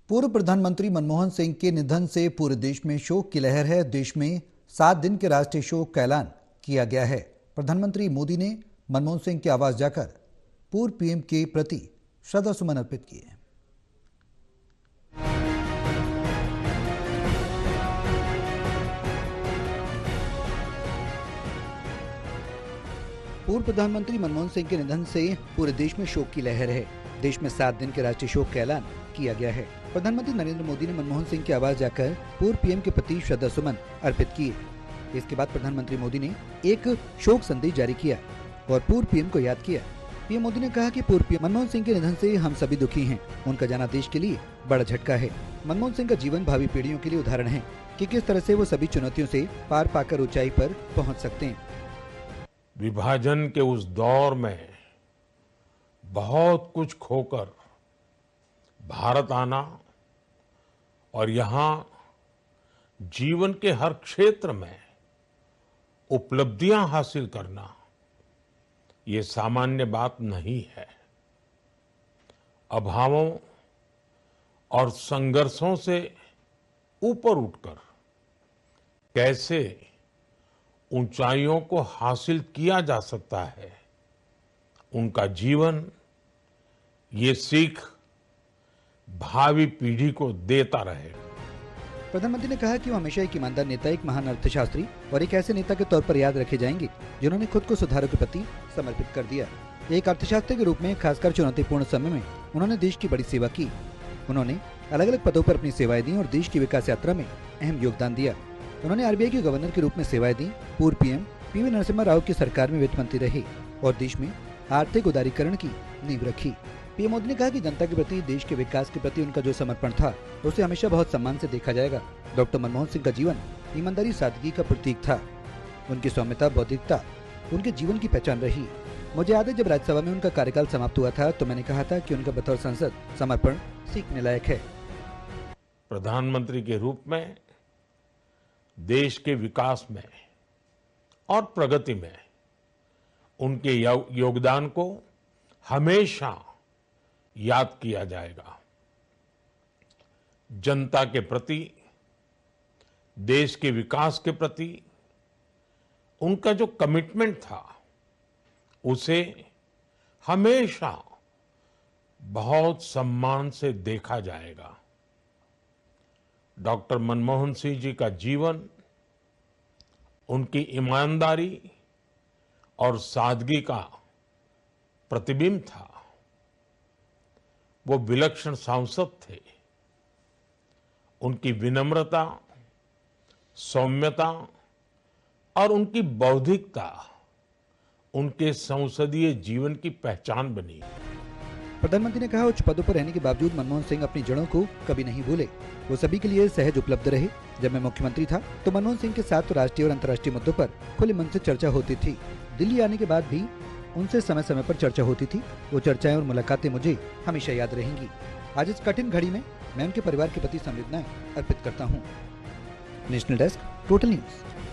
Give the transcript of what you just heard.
पूर्व प्रधानमंत्री मनमोहन सिंह के निधन से पूरे देश में शोक की लहर है। देश में 7 दिन के राष्ट्रीय शोक का ऐलान किया गया है। प्रधानमंत्री मोदी ने मनमोहन सिंह के आवास जाकर पूर्व पीएम के प्रति श्रद्धासुमन अर्पित किए। पूर्व प्रधानमंत्री मनमोहन सिंह के निधन से पूरे देश में शोक की लहर है। देश में 7 दिन के राष्ट्रीय शोक का ऐलान किया गया है। प्रधानमंत्री नरेंद्र मोदी ने मनमोहन सिंह के आवास जाकर पूर्व पीएम के प्रति श्रद्धासुमन अर्पित किए। इसके बाद प्रधानमंत्री मोदी ने एक शोक संदेश जारी किया और पूर्व पीएम को याद किया। पीएम मोदी ने कहा कि पूर्व पीएम मनमोहन सिंह के निधन से हम सभी दुखी हैं। उनका जाना देश के लिए बड़ा झटका है। मनमोहन सिंह का जीवन भावी पीढ़ियों के लिए उदाहरण है कि किस तरह से वो सभी चुनौतियों से पार पाकर ऊंचाई पर पहुंच सकते हैं। विभाजन के उस दौर में बहुत कुछ खोकर भारत आना और यहाँ जीवन के हर क्षेत्र में उपलब्धियां हासिल करना ये सामान्य बात नहीं है। अभावों और संघर्षों से ऊपर उठकर कैसे ऊंचाइयों को हासिल किया जा सकता है, उनका जीवन ये सीख भावी पीढ़ी को देता रहेगा। प्रधानमंत्री ने कहा कि वो हमेशा एक ईमानदार नेता, एक महान अर्थशास्त्री और एक ऐसे नेता के तौर पर याद रखे जाएंगे जिन्होंने खुद को सुधारों के प्रति समर्पित कर दिया। एक अर्थशास्त्री के रूप में खासकर चुनौतीपूर्ण समय में उन्होंने देश की बड़ी सेवा की। उन्होंने अलग अलग पदों पर अपनी सेवाएं दी और देश की विकास यात्रा में अहम योगदान दिया। उन्होंने आरबीआई के गवर्नर के रूप में सेवाएं दी। पूर्व पीएम पीवी नरसिम्हा राव की सरकार में वित्त मंत्री रहे और देश में आर्थिक उदारीकरण की नींव रखी। पीएम मोदी ने कहा कि जनता के प्रति, देश के विकास के प्रति उनका जो समर्पण था उसे हमेशा बहुत सम्मान से देखा जाएगा। डॉक्टर मनमोहन सिंह का जीवन ईमानदारी, सादगी का प्रतीक था। उनकी सौम्यता, बौद्धिकता उनके जीवन की पहचान रही। मुझे याद है जब राज्यसभा में उनका कार्यकाल समाप्त हुआ था तो मैंने कहा था कि उनका बतौर सांसद समर्पण सीखने लायक है। प्रधानमंत्री के रूप में देश के विकास में और प्रगति में उनके योगदान को हमेशा याद किया जाएगा। जनता के प्रति, देश के विकास के प्रति उनका जो कमिटमेंट था उसे हमेशा बहुत सम्मान से देखा जाएगा। डॉक्टर मनमोहन सिंह जी का जीवन उनकी ईमानदारी और सादगी का प्रतिबिंब था। वो विलक्षण सांसद थे। उनकी विनम्रता, सौम्यता और उनकी बौद्धिकता उनके संसदीय जीवन की पहचान बनी। प्रधानमंत्री ने कहा, उच्च पदों पर रहने के बावजूद मनमोहन सिंह अपनी जड़ों को कभी नहीं भूले। वो सभी के लिए सहज उपलब्ध रहे। जब मैं मुख्यमंत्री था तो मनमोहन सिंह के साथ राष्ट्रीय और अंतर्राष्ट्रीय मुद्दों पर खुले मन से चर्चा होती थी। दिल्ली आने के बाद भी उनसे समय समय पर चर्चा होती थी। वो चर्चाएं और मुलाकातें मुझे हमेशा याद रहेंगी। आज इस कठिन घड़ी में मैं उनके परिवार के प्रति संवेदनाएं अर्पित करता हूँ। National desk, total news.